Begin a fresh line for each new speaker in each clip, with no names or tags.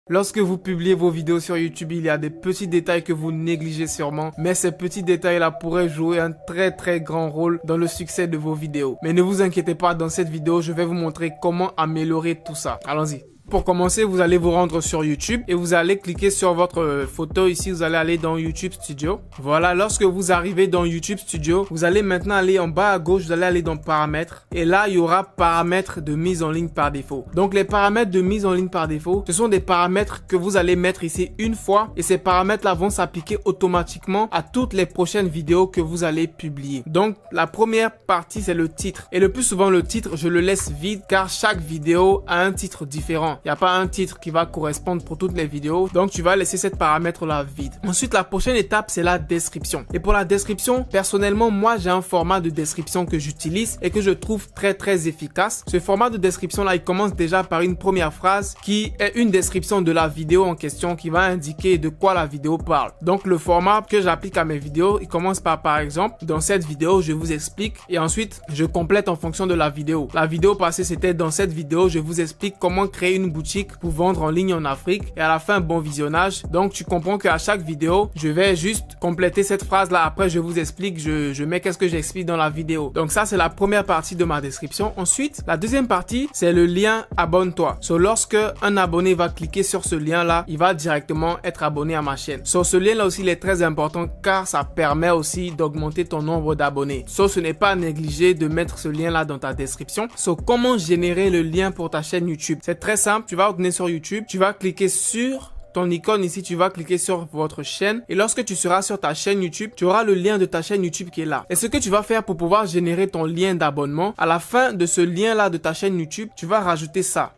Lorsque vous publiez vos vidéos sur YouTube, il y a des petits détails que vous négligez sûrement, mais ces petits détails-là pourraient jouer un très grand rôle dans le succès de vos vidéos. Mais ne vous inquiétez pas, dans cette vidéo, je vais vous montrer comment améliorer tout ça. Allons-y. Pour commencer, vous allez vous rendre sur YouTube et vous allez cliquer sur votre photo ici. Vous allez aller dans YouTube Studio. Voilà, lorsque vous arrivez dans YouTube Studio, vous allez maintenant aller en bas à gauche, vous allez aller dans Paramètres. Et là, il y aura Paramètres de mise en ligne par défaut. Donc, les paramètres de mise en ligne par défaut, ce sont des paramètres que vous allez mettre ici une fois. Et ces paramètres-là vont s'appliquer automatiquement à toutes les prochaines vidéos que vous allez publier. Donc, la première partie, c'est le titre. Et le plus souvent, le titre, je le laisse vide car chaque vidéo a un titre différent. Il n'y a pas un titre qui va correspondre pour toutes les vidéos. Donc, tu vas laisser cette paramètre-là vide. Ensuite, la prochaine étape, c'est la description. Et pour la description, personnellement, moi, j'ai un format de description que j'utilise et que je trouve très efficace. Ce format de description-là, il commence déjà par une première phrase qui est une description de la vidéo en question qui va indiquer de quoi la vidéo parle. Donc, le format que j'applique à mes vidéos, il commence par exemple, dans cette vidéo, je vous explique et ensuite, je complète en fonction de la vidéo. La vidéo passée, c'était dans cette vidéo, je vous explique comment créer une boutique pour vendre en ligne en Afrique et à la fin bon visionnage. Donc tu comprends qu'à chaque vidéo je vais juste compléter cette phrase là, après je vous explique, je mets qu'est-ce que j'explique dans la vidéo. Donc ça c'est la première partie de ma description. Ensuite la deuxième partie c'est le lien abonne-toi. Lorsque un abonné va cliquer sur ce lien là, il va directement être abonné à ma chaîne. Ce lien là aussi il est très important car ça permet aussi d'augmenter ton nombre d'abonnés. Ce n'est pas à négliger de mettre ce lien là dans ta description. Comment générer le lien pour ta chaîne YouTube? C'est très simple. Tu vas retourner sur YouTube, tu vas cliquer sur ton icône ici, tu vas cliquer sur votre chaîne et lorsque tu seras sur ta chaîne YouTube, tu auras le lien de ta chaîne YouTube qui est là. Et ce que tu vas faire pour pouvoir générer ton lien d'abonnement, à la fin de ce lien là de ta chaîne YouTube, tu vas rajouter ça.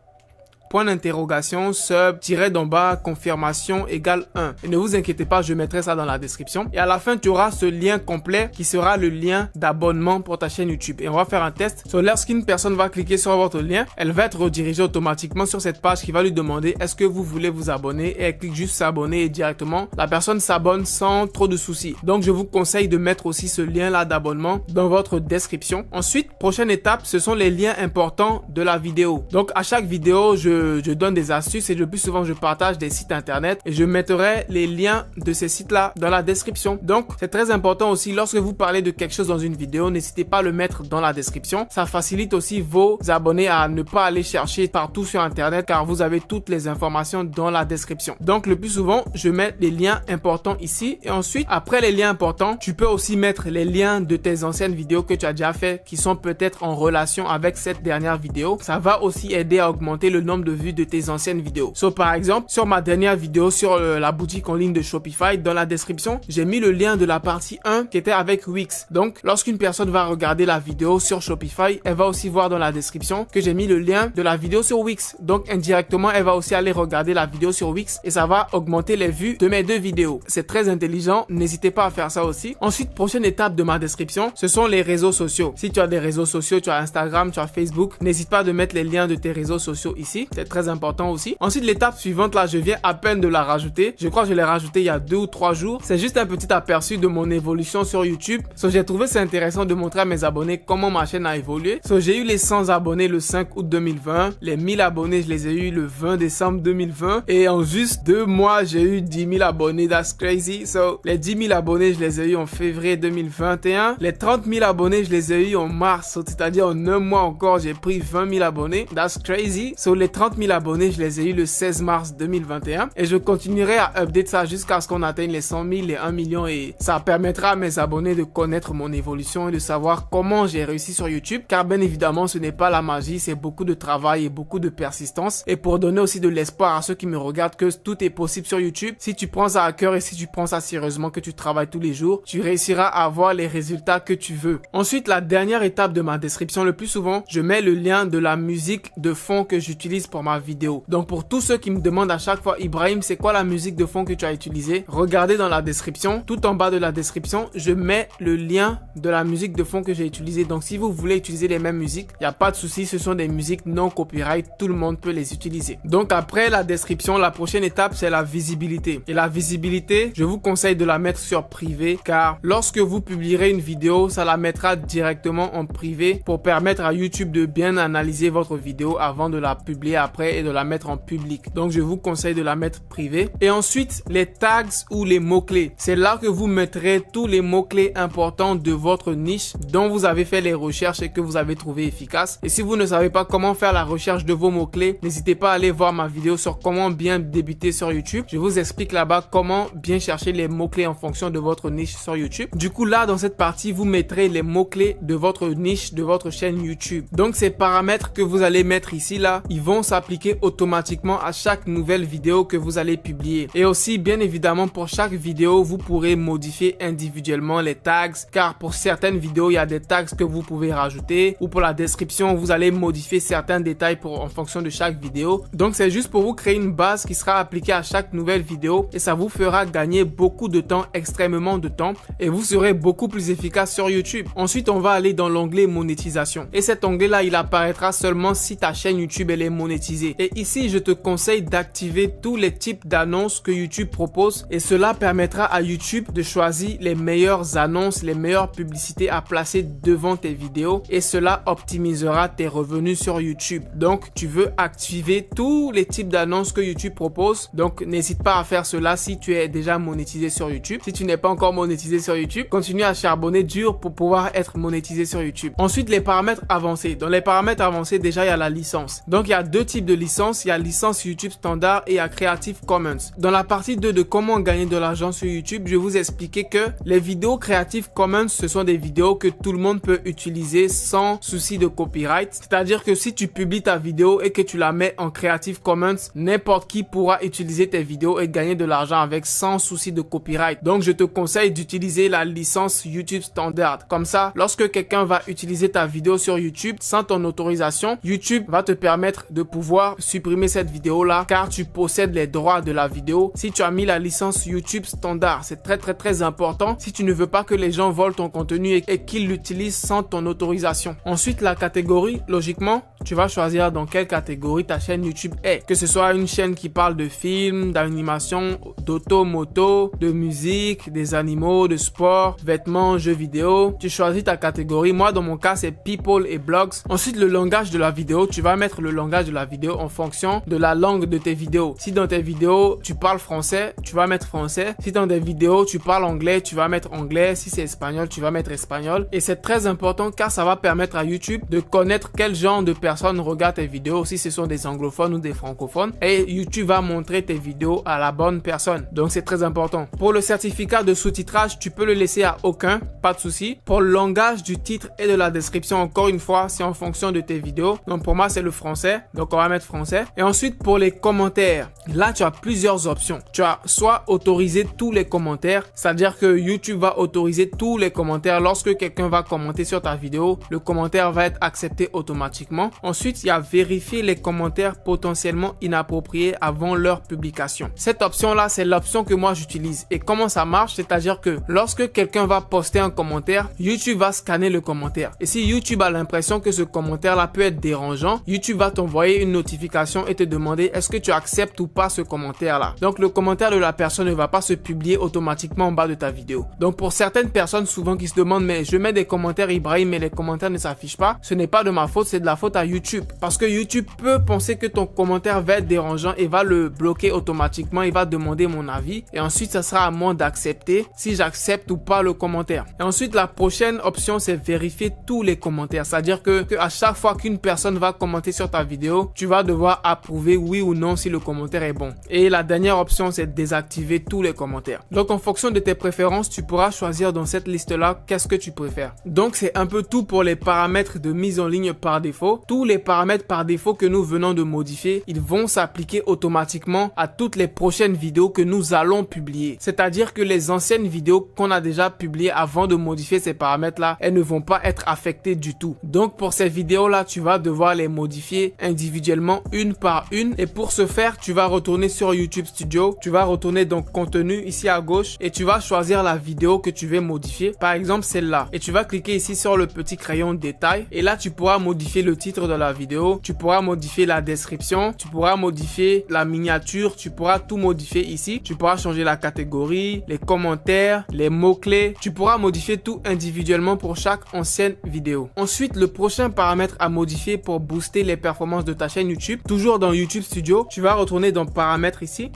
Point d'interrogation, sub, tiret d'en bas, confirmation égale 1. Et ne vous inquiétez pas, je mettrai ça dans la description. Et à la fin, tu auras ce lien complet qui sera le lien d'abonnement pour ta chaîne YouTube. Et on va faire un test. Lorsqu'une personne va cliquer sur votre lien, elle va être redirigée automatiquement sur cette page qui va lui demander est-ce que vous voulez vous abonner et elle clique juste s'abonner et directement, la personne s'abonne sans trop de soucis. Donc, je vous conseille de mettre aussi ce lien là d'abonnement dans votre description. Ensuite, prochaine étape, ce sont les liens importants de la vidéo. Donc, à chaque vidéo, je donne des astuces et le plus souvent je partage des sites internet et je mettrai les liens de ces sites là dans la description. Donc c'est très important aussi lorsque vous parlez de quelque chose dans une vidéo, n'hésitez pas à le mettre dans la description. Ça facilite aussi vos abonnés à ne pas aller chercher partout sur internet car vous avez toutes les informations dans la description. Donc le plus souvent je mets les liens importants ici et ensuite après les liens importants tu peux aussi mettre les liens de tes anciennes vidéos que tu as déjà fait qui sont peut-être en relation avec cette dernière vidéo. Ça va aussi aider à augmenter le nombre de vues de tes anciennes vidéos. Par exemple, sur ma dernière vidéo sur la boutique en ligne de Shopify, dans la description, j'ai mis le lien de la partie 1 qui était avec Wix. Donc, lorsqu'une personne va regarder la vidéo sur Shopify, elle va aussi voir dans la description que j'ai mis le lien de la vidéo sur Wix. Donc, indirectement, elle va aussi aller regarder la vidéo sur Wix et ça va augmenter les vues de mes deux vidéos. C'est très intelligent. N'hésitez pas à faire ça aussi. Ensuite, prochaine étape de ma description, ce sont les réseaux sociaux. Si tu as des réseaux sociaux, tu as Instagram, tu as Facebook, n'hésite pas de mettre les liens de tes réseaux sociaux ici. C'est très important aussi. Ensuite, l'étape suivante, là, je viens à peine de la rajouter. Je crois que je l'ai rajouté il y a 2 ou 3 jours. C'est juste un petit aperçu de mon évolution sur YouTube. J'ai trouvé c'est intéressant de montrer à mes abonnés comment ma chaîne a évolué. J'ai eu les 100 abonnés le 5 août 2020. Les 1000 abonnés, je les ai eu le 20 décembre 2020. Et en juste 2 mois, j'ai eu 10 000 abonnés. That's crazy. Les 10 000 abonnés, je les ai eu en février 2021. Les 30 000 abonnés, je les ai eu en mars. C'est-à-dire en 1 mois encore, j'ai pris 20 000 abonnés. That's crazy. Les 30 000 abonnés, je les ai eu le 16 mars 2021 et je continuerai à update ça jusqu'à ce qu'on atteigne les 100 000, les 1 million et ça permettra à mes abonnés de connaître mon évolution et de savoir comment j'ai réussi sur YouTube car bien évidemment ce n'est pas la magie, c'est beaucoup de travail et beaucoup de persistance et pour donner aussi de l'espoir à ceux qui me regardent que tout est possible sur YouTube. Si tu prends ça à cœur et si tu prends ça sérieusement, que tu travailles tous les jours, tu réussiras à avoir les résultats que tu veux. Ensuite, la dernière étape de ma description, le plus souvent, je mets le lien de la musique de fond que j'utilise pour ma vidéo. Donc pour tous ceux qui me demandent à chaque fois Ibrahim c'est quoi la musique de fond que tu as utilisée, regardez dans la description, tout en bas de la description je mets le lien de la musique de fond que j'ai utilisée. Donc si vous voulez utiliser les mêmes musiques, il n'y a pas de souci, ce sont des musiques non copyright, tout le monde peut les utiliser. Donc après la description, la prochaine étape c'est la visibilité. Et la visibilité, je vous conseille de la mettre sur privé car lorsque vous publierez une vidéo, ça la mettra directement en privé pour permettre à YouTube de bien analyser votre vidéo avant de la publier après et de la mettre en public. Donc je vous conseille de la mettre privée. Et ensuite, les tags ou les mots-clés. C'est là que vous mettrez tous les mots-clés importants de votre niche dont vous avez fait les recherches et que vous avez trouvé efficaces. Et si vous ne savez pas comment faire la recherche de vos mots-clés, n'hésitez pas à aller voir ma vidéo sur comment bien débuter sur YouTube. Je vous explique là-bas comment bien chercher les mots-clés en fonction de votre niche sur YouTube. Du coup, là, dans cette partie, vous mettrez les mots-clés de votre niche, de votre chaîne YouTube. Donc, ces paramètres que vous allez mettre ici, là, ils vont s'appliquer automatiquement à chaque nouvelle vidéo que vous allez publier. Et aussi, bien évidemment, pour chaque vidéo, vous pourrez modifier individuellement les tags, car pour certaines vidéos, il y a des tags que vous pouvez rajouter, ou pour la description, vous allez modifier certains détails en fonction de chaque vidéo. Donc, c'est juste pour vous créer une base qui sera appliquée à chaque nouvelle vidéo et ça vous fera gagner beaucoup de temps, extrêmement de temps, et vous serez beaucoup plus efficace sur YouTube. Ensuite, on va aller dans l'onglet monétisation. Et cet onglet-là, il apparaîtra seulement si ta chaîne YouTube elle est monétisée. Et ici, je te conseille d'activer tous les types d'annonces que YouTube propose et cela permettra à YouTube de choisir les meilleures annonces, les meilleures publicités à placer devant tes vidéos et cela optimisera tes revenus sur YouTube. Donc, tu veux activer tous les types d'annonces que YouTube propose. Donc, n'hésite pas à faire cela si tu es déjà monétisé sur YouTube. Si tu n'es pas encore monétisé sur YouTube, continue à charbonner dur pour pouvoir être monétisé sur YouTube. Ensuite, les paramètres avancés. Dans les paramètres avancés, déjà, il y a la licence. Donc, il y a deux types de licences. Il y a licence YouTube standard et il y a Creative Commons. Dans la partie 2 de comment gagner de l'argent sur YouTube, je vais vous expliquer que les vidéos Creative Commons, ce sont des vidéos que tout le monde peut utiliser sans souci de copyright. C'est-à-dire que si tu publies ta vidéo et que tu la mets en Creative Commons, n'importe qui pourra utiliser tes vidéos et gagner de l'argent avec sans souci de copyright. Donc, je te conseille d'utiliser la licence YouTube Standard. Comme ça, lorsque quelqu'un va utiliser ta vidéo sur YouTube sans ton autorisation, YouTube va te permettre de pouvoir supprimer cette vidéo-là car tu possèdes les droits de la vidéo. Si tu as mis la licence YouTube Standard, c'est très important si tu ne veux pas que les gens volent ton contenu et qu'ils l'utilisent sans ton autorisation. Ensuite, la catégorie, logiquement, tu vas choisir dans quelle catégorie ta chaîne YouTube est. Que ce soit une chaîne qui parle de films, d'animation, d'auto, moto, de musique, des animaux, de sport, vêtements, jeux vidéo. Tu choisis ta catégorie. Moi, dans mon cas, c'est people et blogs. Ensuite, le langage de la vidéo. Tu vas mettre le langage de la vidéo en fonction de la langue de tes vidéos. Si dans tes vidéos, tu parles français, tu vas mettre français. Si dans tes vidéos, tu parles anglais, tu vas mettre anglais. Si c'est espagnol, tu vas mettre espagnol. Et c'est très important car ça va permettre à YouTube de connaître quel genre de personnes regardent tes vidéos, si ce sont des anglophones ou des francophones. Et YouTube va montrer tes vidéos à la bonne personne. Donc, c'est très important. Pour le certificat de sous-titrage, tu peux le laisser à aucun, pas de souci. Pour le langage du titre et de la description, encore une fois, c'est en fonction de tes vidéos. Donc, pour moi, c'est le français. Donc, on va mettre français. Et ensuite, pour les commentaires, là, tu as plusieurs options. Tu as soit autoriser tous les commentaires, c'est-à-dire que YouTube va autoriser tous les commentaires. Lorsque quelqu'un va commenter sur ta vidéo, le commentaire va être accepté automatiquement. Ensuite, il y a vérifier les commentaires potentiellement inappropriés avant leur publication. Cette option-là, c'est l'option que moi j'utilise. Et comment ça marche? C'est-à-dire que lorsque quelqu'un va poster un commentaire, YouTube va scanner le commentaire. Et si YouTube a l'impression que ce commentaire-là peut être dérangeant, YouTube va t'envoyer une notification et te demander est-ce que tu acceptes ou pas ce commentaire-là. Donc, le commentaire de la personne ne va pas se publier automatiquement en bas de ta vidéo. Donc, pour certaines personnes souvent qui se demandent mais je mets des commentaires Ibrahim mais les commentaires ne s'affichent pas, ce n'est pas de ma faute, c'est de la faute à YouTube. Parce que YouTube peut penser que ton commentaire va être dérangeant et va le bloquer automatiquement. Il va demander mon avis et ensuite ça sera à moi d'accepter si j'accepte ou pas le commentaire. Et ensuite la prochaine option c'est vérifier tous les commentaires. C'est-à-dire que à chaque fois qu'une personne va commenter sur ta vidéo, tu vas devoir approuver oui ou non si le commentaire est bon. Et la dernière option c'est désactiver tous les commentaires. Donc en fonction de tes préférences, tu pourras choisir dans cette liste-là qu'est-ce que tu préfères. Donc c'est un peu tout pour les paramètres de mise en ligne par défaut. Tous les paramètres par défaut que nous venons de modifier, ils vont s'appliquer automatiquement à toutes les prochaines vidéos que nous allons publier. C'est-à-dire que les anciennes vidéos qu'on a déjà publiées avant de modifier ces paramètres-là, elles ne vont pas être affectées du tout. Donc pour ces vidéos-là, tu vas devoir les modifier individuellement une par une. Et pour ce faire, tu vas retourner sur YouTube Studio. Tu vas retourner dans contenu ici à gauche et tu vas choisir la vidéo que tu veux modifier. Par exemple, celle-là. Et tu vas cliquer ici sur le petit crayon détail. Et là, tu pourras modifier le titre de la vidéo. Tu pourras modifier la description. Tu pourras modifier la miniature. Tu pourras tout modifier ici. Tu pourras changer la catégorie, les commentaires, les mots-clés. Tu pourras modifier tout individuellement pour chaque ancienne vidéo. Ensuite, le prochain paramètre à modifier pour booster les performances de ta chaîne YouTube. Toujours dans YouTube Studio, tu vas retourner dans paramètres ici.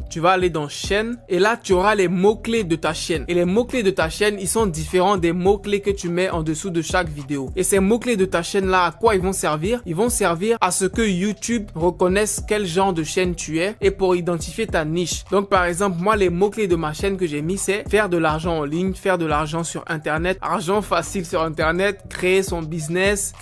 Tu vas aller dans chaîne et là, tu auras les mots-clés de ta chaîne. Et les mots-clés de ta chaîne, ils sont différents des mots-clés que tu mets en dessous de chaque vidéo. Et ces mots-clés de ta chaîne là, à quoi ils vont servir? Ils vont servir à ce que YouTube reconnaisse quel genre de chaîne tu es et pour identifier ta niche. Donc par exemple, moi, les mots-clés de ma chaîne que j'ai mis, c'est faire de l'argent en ligne, faire de l'argent sur Internet, argent facile sur Internet, créer son business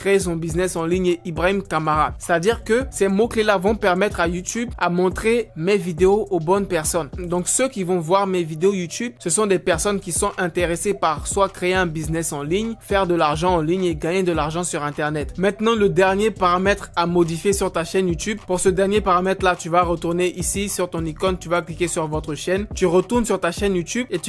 en ligne et Ibrahim Kamara. C'est-à-dire que ces mots-clés là vont permettre à YouTube à montrer mes vidéos aux bonnes personnes. Donc ceux qui vont voir mes vidéos YouTube, ce sont des personnes qui sont intéressées par soit créer un business en ligne, faire de l'argent en ligne et gagner de l'argent sur Internet. Maintenant, le dernier paramètre à modifier sur ta chaîne YouTube. Pour ce dernier paramètre là, tu vas retourner ici sur ton icône, tu vas cliquer sur votre chaîne, tu retournes sur ta chaîne YouTube et tu